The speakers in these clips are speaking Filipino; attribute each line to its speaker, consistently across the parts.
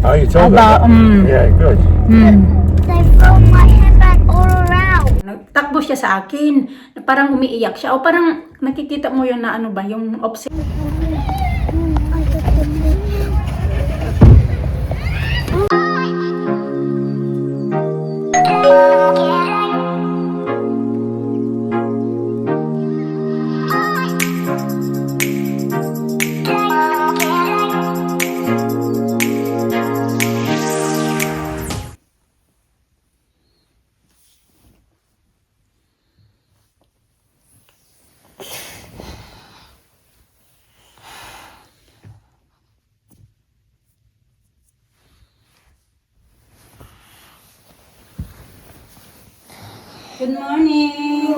Speaker 1: Oh, you told
Speaker 2: About,
Speaker 1: her? Yeah, good.
Speaker 3: They throw my handbag all around.
Speaker 2: Nagtakbo siya sa akin, na parang umiiyak siya, o parang nakikita mo yun na ano ba, yung obsession. Good morning!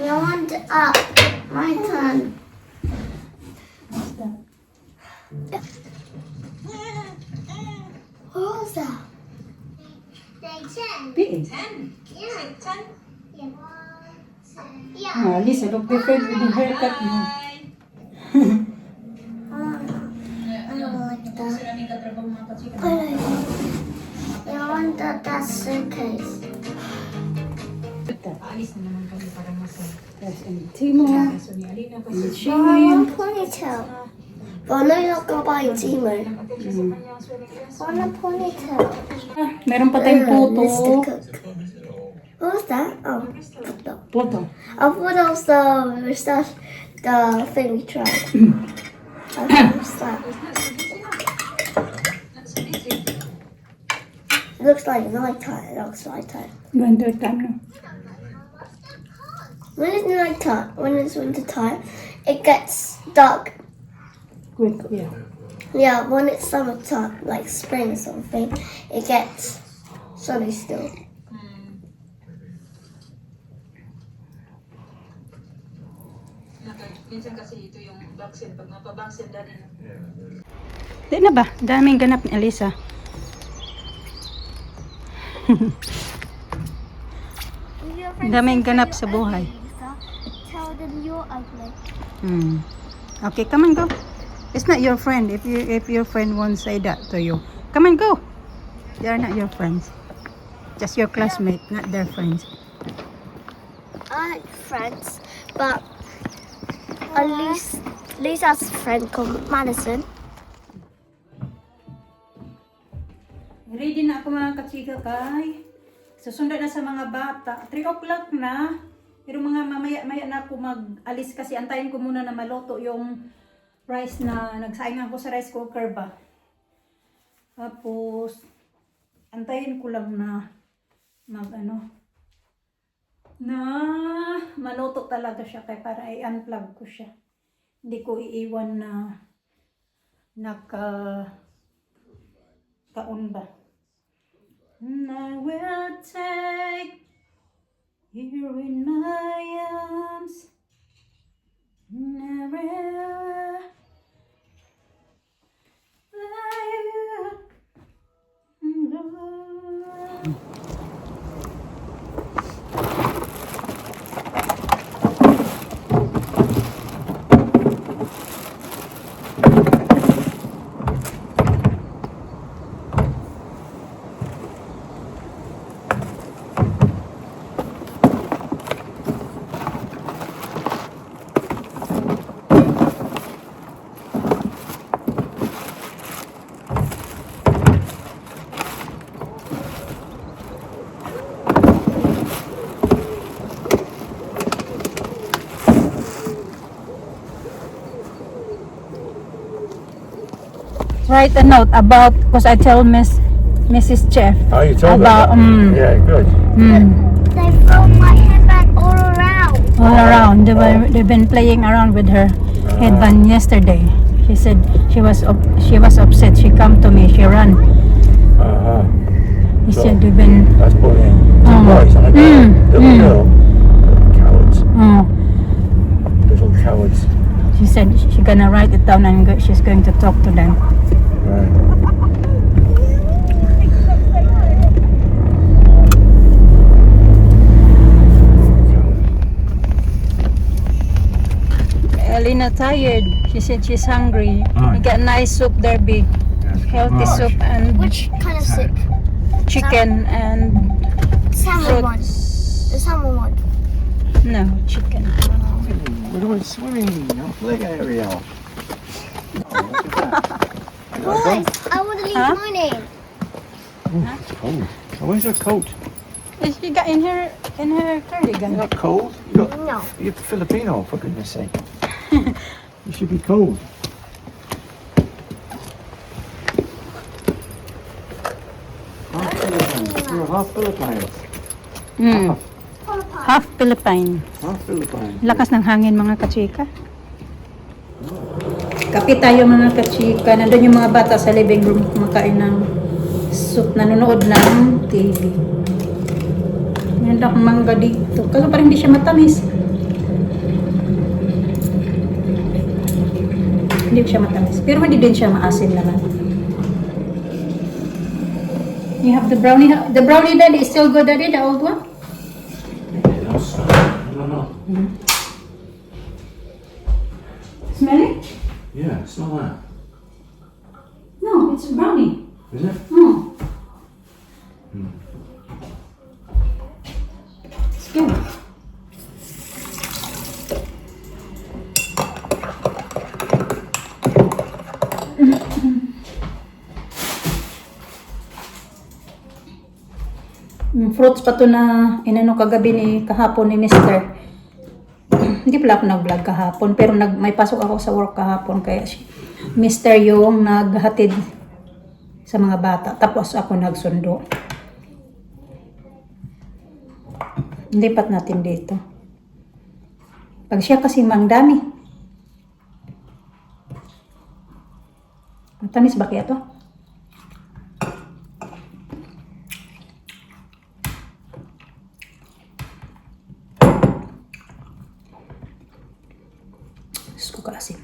Speaker 3: You want up. My turn. What was that?
Speaker 2: Piin.
Speaker 3: Yeah.
Speaker 2: Lisa, look different with the haircut mo.
Speaker 3: I don't like that. I like it. You want that suitcase.
Speaker 2: Paalis na naman kami para mas Timo.
Speaker 3: Oh, I want a ponytail. But no, you're not going to buy a Timo. I want a ponytail.
Speaker 2: Meron pa tayong puto.
Speaker 3: Mr. Cook. What was that? Oh, puto.
Speaker 2: Puto.
Speaker 3: I thought it was the moustache, the thing we tried. I thought it was that. It looks like nighttime. It looks nighttime.
Speaker 2: Winter time no?
Speaker 3: When it's nighttime, when it's winter time, it gets dark.
Speaker 2: Good, yeah.
Speaker 3: Yeah, when it's summertime, like spring or something, it gets sunny still.
Speaker 4: Minsan kasi ito yung vaccine, pag mapabaksin dali na.
Speaker 2: Di na ba? Daming ganap ni Elisa. Daming ganap sa buhay.
Speaker 3: Tell them you're ugly.
Speaker 2: Okay, come on, go. It's not your friend. If your friend won't say that to you, come on, go. They are not your friends. Just your classmate, not their friends.
Speaker 3: I like friends, but at least Lisa's friend called Madison.
Speaker 2: Ready na ako mga kachika kay. Susundan na sa mga bata. 3 o'clock na. Pero mga mamaya-maya na ako mag-alis kasi antayin ko muna na maluto yung rice na nagsaingan ko sa rice cooker ba. Tapos, antayin ko lang na na maluto talaga siya kaya para i-unplug ko siya. Hindi ko iiwan na kaon ba. And I will take you in my arms. Never let you go. Write a note about, because I tell Mrs. Chef
Speaker 1: Oh, you told
Speaker 2: about
Speaker 1: her? Yeah, good.
Speaker 3: They throw my handbag all around.
Speaker 2: all around. They've been playing around with her headband yesterday. She said she was upset. She come to me. She ran. He said they've been.
Speaker 1: That's bullying. Two boys and a girl. Little girl. Cowards. Little cowards.
Speaker 2: She said she's gonna write it down and she's going to talk to them.
Speaker 1: Right.
Speaker 2: Alina tired. She said she's hungry.
Speaker 1: Alright.
Speaker 2: We got nice soup there, big. Healthy
Speaker 1: Right.
Speaker 2: soup and
Speaker 3: Which kind of soup?
Speaker 2: chicken and
Speaker 3: Salmon one.
Speaker 2: fruits.
Speaker 3: The salmon one.
Speaker 2: No, chicken.
Speaker 1: We're doing swimming. No play area. Oh, look at that.
Speaker 3: Boys, I want to leave
Speaker 2: Huh?
Speaker 3: mine in.
Speaker 1: It's cold. Oh, where's your coat?
Speaker 2: She got in her cardigan.
Speaker 1: You're not cold.
Speaker 3: No.
Speaker 1: You're Filipino, for goodness sake. You should be cold. Half Filipino. You're half Filipino.
Speaker 2: Mm. Half Philippine.
Speaker 1: Half Filipino.
Speaker 2: Lakas ng hangin mga kachika. Kape tayo mga kachika. Nandun yung mga bata sa living room kumakain ng soup, nanonood ng TV. Meron akong mangga dito. Kaso parang hindi siya matamis. Hindi siya matamis. Pero hindi din siya maasim naman. You have the brownie. The brownie, Daddy, is still good, Daddy? The old one?
Speaker 1: I don't know.
Speaker 2: Smell it?
Speaker 1: Yeah, smell that.
Speaker 2: No, it's brownie.
Speaker 1: Is it?
Speaker 2: Oh. It's good. Fruits pa to na inano kagabi ni kahapon ni Mr. Hindi pala ako nag-vlog kahapon pero may pasok ako sa work kahapon kaya Mr. yung naghatid sa mga bata tapos ako nagsundo. Lipat natin dito. Pag siya kasi mangdami. Matamis ba kaya to? Diyos ko kaasin.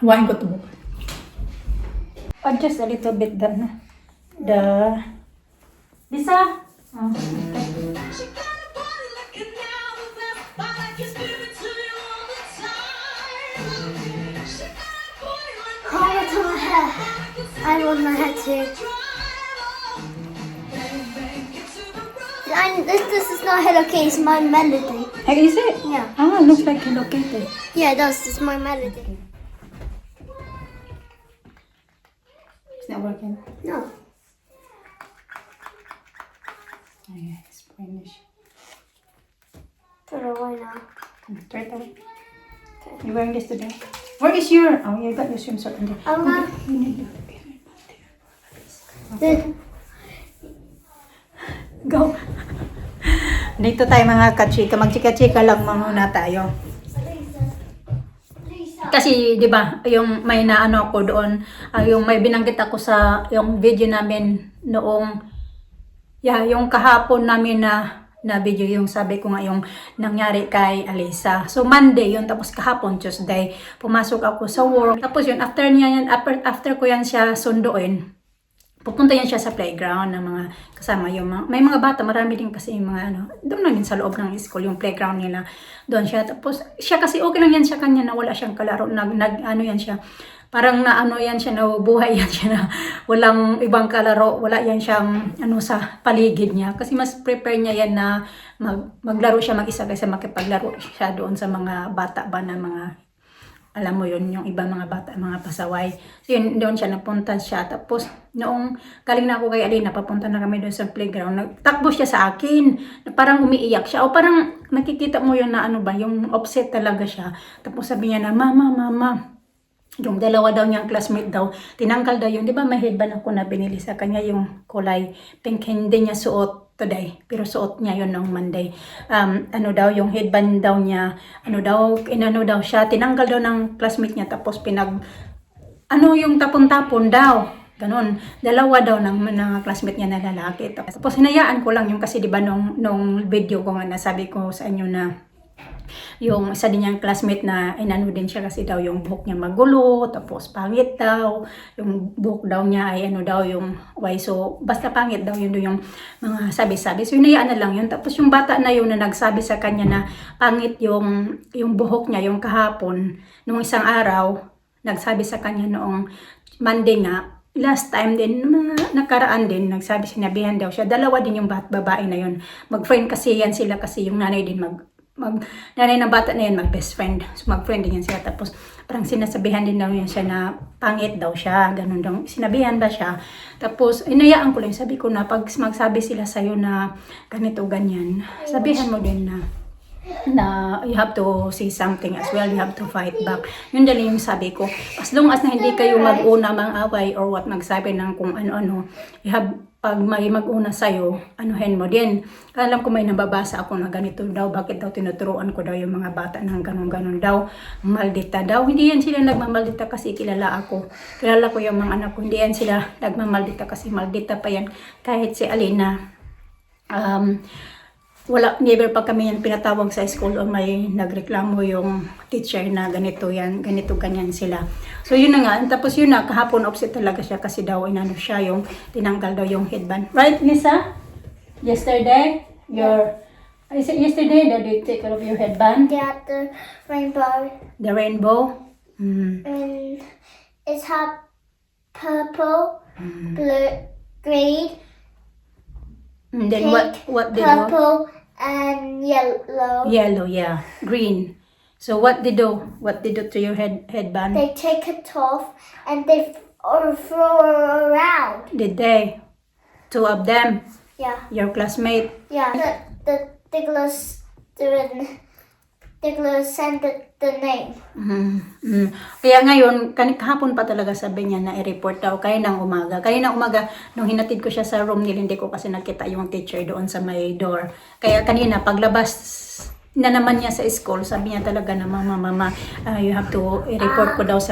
Speaker 2: Hawain ko ito bukas. Adjust a little bit the Lisa. Oh, okay.
Speaker 3: Color to my hair. I want my hair too. And this is not Hello Kitty, it's my melody.
Speaker 2: Hey, is it?
Speaker 3: Yeah.
Speaker 2: Ah, looks like Hello Kitty.
Speaker 3: Yeah, it does. It's my melody.
Speaker 2: It's not working.
Speaker 3: No.
Speaker 2: Oh, yeah, it's Spanish.
Speaker 3: Throw it away now.
Speaker 2: Throw it away. You're wearing this today? Where is your... Oh, you got your swimsuit on there. You need to... Go. Dito tayo mga kachika. Magchika-chika lang muna tayo. Kasi, di ba, yung may naano ako doon, yung may binanggit ako sa yung video namin noong, yung kahapon namin na video, yung sabi ko nga yung nangyari kay Alisa. So, Monday yun, tapos kahapon, Tuesday, pumasok ako sa work. Tapos yun, after ko yan siya sunduin, pupunta yan siya sa playground ng mga kasama yung mga, may mga bata, marami din kasi yung mga doon lang din sa loob ng school, yung playground nila, doon siya. Tapos siya kasi okay lang yan siya kanya na wala siyang kalaro, ano yan siya, parang yan siya, nabubuhay yan siya na walang ibang kalaro, wala yan siyang sa paligid niya. Kasi mas prepare niya yan na maglaro siya mag-isa kaysa makipaglaro siya doon sa mga bata ba na mga, alam mo yun, yung ibang mga bata, mga pasaway. So yun, doon siya, napunta siya. Tapos, noong galing na ako kay Alina, papunta na kami doon sa playground, nagtakbo siya sa akin, na parang umiiyak siya. O parang nakikita mo yun na yung upset talaga siya. Tapos sabi niya na, Mama, yung dalawa daw niyang classmate daw, tinanggal daw yun. Di ba may headband ako na binili sa kanya, yung kulay pink, hindi niya suot today, pero suot niya yun noong Monday. Yung headband daw niya, daw siya, tinanggal daw ng classmate niya, tapos yung tapon-tapon daw, ganun, dalawa daw ng classmate niya na lalaki. Tapos hinayaan ko lang yung kasi diba nung video ko nga nasabi ko sa inyo na Yung isa din niyang classmate na inano din siya kasi daw yung buhok niya magulo, tapos pangit daw, yung buhok daw niya ay ano daw yung why, so basta pangit daw yun yung mga sabi-sabi. So hinayaan na lang yun. Tapos yung bata na yun na nagsabi sa kanya na pangit yung buhok niya yung kahapon, nung isang araw, nagsabi sa kanya noong Monday nga, last time din, mga nakaraan din, nagsabi, sinabihan daw siya, dalawa din yung babae na yun. Mag-friend kasi yan sila kasi yung nanay din nanay ng bata na yan mag-best friend. So mag-friend din yan sila. Tapos parang sinasabihan din daw yan siya na pangit daw siya, ganun daw. Sinabihan ba siya? Tapos inayaan ko lang, sabi ko na pag magsabi sila sa'yo na ganito, ganyan, sabihan mo din na you have to say something as well, you have to fight back. Yun dali yung sabi ko. As long as na hindi kayo mag-una mang-away or what, magsabi ng kung ano-ano, you have, pag may mag-una sa'yo, anuhin mo din. Alam ko may nababasa ako na ganito daw, bakit daw tinuturuan ko daw yung mga bata ng ganun-ganun daw, maldita daw. Hindi yan sila nagmamaldita kasi kilala ako. Kilala ko yung mga anak ko, hindi yan sila nagmamaldita kasi maldita pa yan. Kahit si Alina, wala, never pa kami yan pinatawag sa school o may nagreklamo yung teacher na ganito yan, ganito ganyan sila. So yun na nga, tapos yun na, kahapon upset talaga siya kasi daw inano siya yung tinanggal daw yung headband. Right, Nisa? Yesterday, yesterday that you take out of your headband?
Speaker 3: Yeah, the rainbow.
Speaker 2: The rainbow?
Speaker 3: And it's had purple, blue, green,
Speaker 2: And then
Speaker 3: pink,
Speaker 2: what did you?
Speaker 3: purple, and yellow.
Speaker 2: Yellow, yeah. Green. So what did do? What did do to your headband?
Speaker 3: They take it off and they throw it around.
Speaker 2: Did they? Two of them?
Speaker 3: Yeah,
Speaker 2: Your classmate?
Speaker 3: yeah. The Diggler's sent the name.
Speaker 2: Kaya ngayon, kahapon pa talaga sabi niya na i-report daw kaninang umaga. Kaninang umaga, nung hinatid ko siya sa room nila, hindi ko kasi nakita yung teacher doon sa may door. Kaya kanina, paglabas na naman niya sa school, sabi niya talaga na, mama, you have to i-report ko daw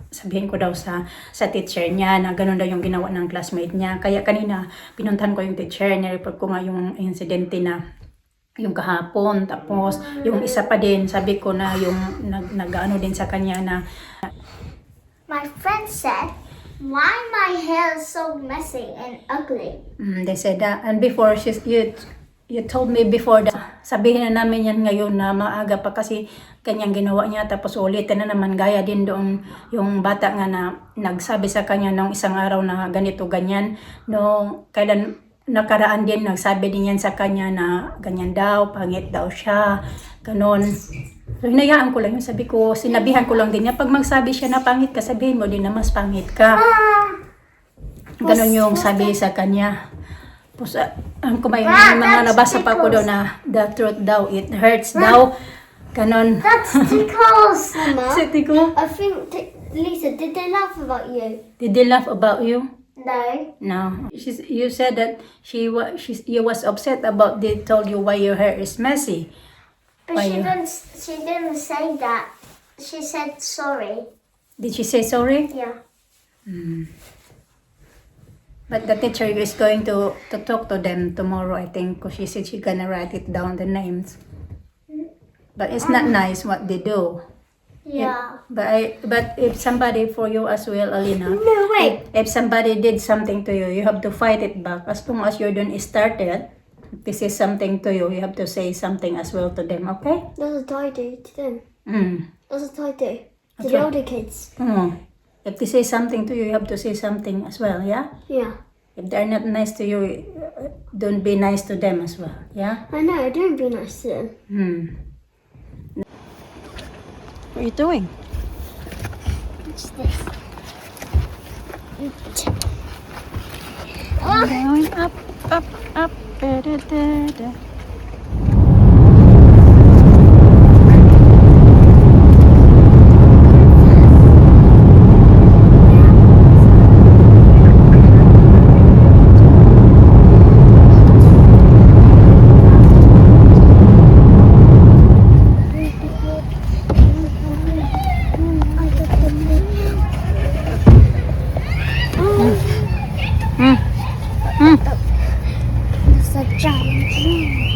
Speaker 2: sabihin ko daw sa teacher niya na ganun daw yung ginawa ng classmate niya. Kaya kanina, pinuntahan ko yung teacher, ni-report ko nga yung insidente na yung kahapon. Tapos yung isa pa din, sabi ko na yung nag-ano din sa kanya na
Speaker 3: My friend said, "Why my hair is so messy and ugly?"
Speaker 2: they said that, and before you told me before that, sabihin na namin yan ngayon na maaga pa kasi kanyang ginawa niya, tapos ulitin na naman gaya din doon yung bata nga na nagsabi sa kanya nung isang araw na ganito ganyan, no kailan nakaraan din nagsabi din yan sa kanya na ganyan daw, pangit daw siya, ganon. So hinayaan ko lang yun, sabi ko, sinabihan ko lang din niya, pag magsabi siya na pangit ka, sabihin mo din na mas pangit ka. Ganon yung sabi sa kanya. Tapos ang kumay mga nabasa pa ko daw na the truth daw, it hurts daw. Ganon.
Speaker 3: That's Tickles, Mama.
Speaker 2: Sa tiko,
Speaker 3: I think, Lisa, did they laugh about you?
Speaker 2: did they laugh about you?
Speaker 3: No.
Speaker 2: No. You said that you was upset about they told you why your hair is messy.
Speaker 3: But
Speaker 2: Why
Speaker 3: she
Speaker 2: you-
Speaker 3: didn't say that. She said sorry.
Speaker 2: Did she say sorry?
Speaker 3: Yeah.
Speaker 2: But the teacher is going to talk to them tomorrow, I think, because she said she's gonna write it down, the names. But it's not nice what they do.
Speaker 3: Yeah.
Speaker 2: But if somebody for you as well, Alina,
Speaker 3: No, wait.
Speaker 2: if somebody did something to you, you have to fight it back. As long as you don't start it, if this is something to you, you have to say something as well to them, okay?
Speaker 3: That's what I do to them. That's what I do to
Speaker 2: Okay.
Speaker 3: the older kids.
Speaker 2: If they say something to you, you have to say something as well, yeah?
Speaker 3: Yeah.
Speaker 2: If they're not nice to you, don't be nice to them as well, yeah?
Speaker 3: I know. Don't be nice to them.
Speaker 2: What are you doing?
Speaker 3: What's this?
Speaker 2: Going up, up, da, da, da, da.
Speaker 3: It's a giant.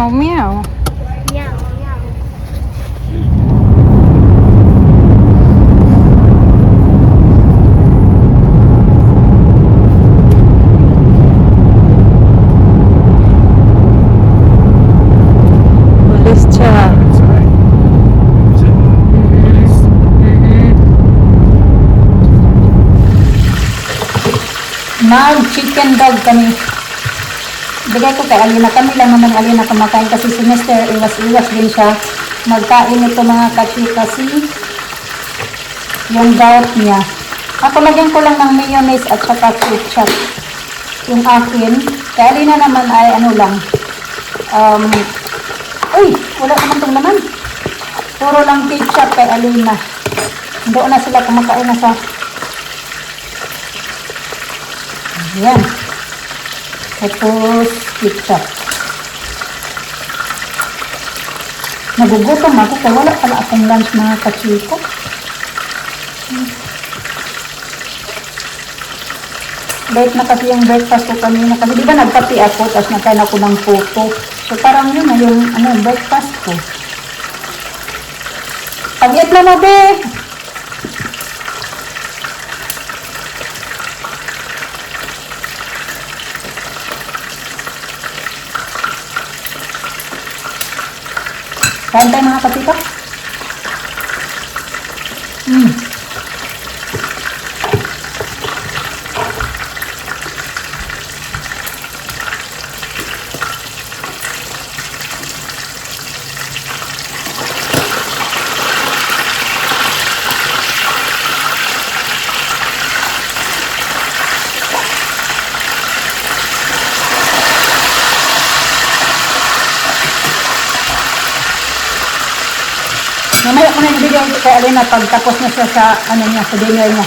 Speaker 2: Meow, meow.
Speaker 3: Meow, meow.
Speaker 2: Walis siya. Mag-chicken dog kami. Bigay ko kay Alina. Kami lang naman Alina kumakain kasi si Mr. iwas-iwas din siya. Magkain ito mga kachika kasi yung gout niya. Ako lagyan ko lang ng mayonnaise at saka ketchup. Yung akin. Kay Alina naman ay ano lang. Uy! Wala naman itong laman. Puro lang ketchup kay Alina. Doon na sila kumakain na sa yan. Tapos, ketchup. Nagugutom ako kaya wala pala akong lunch mga kachiko. Late na kasi yung breakfast ko kanina. Kasi di ba nagkapi ako tapos nakain ako ng puto. So parang yun na yung breakfast ko. Pag-eat na mo, be! Kain tayo mga kapita. Mamaya ko na yung video kay Alina pag tapos na siya sa, sa dinner niya.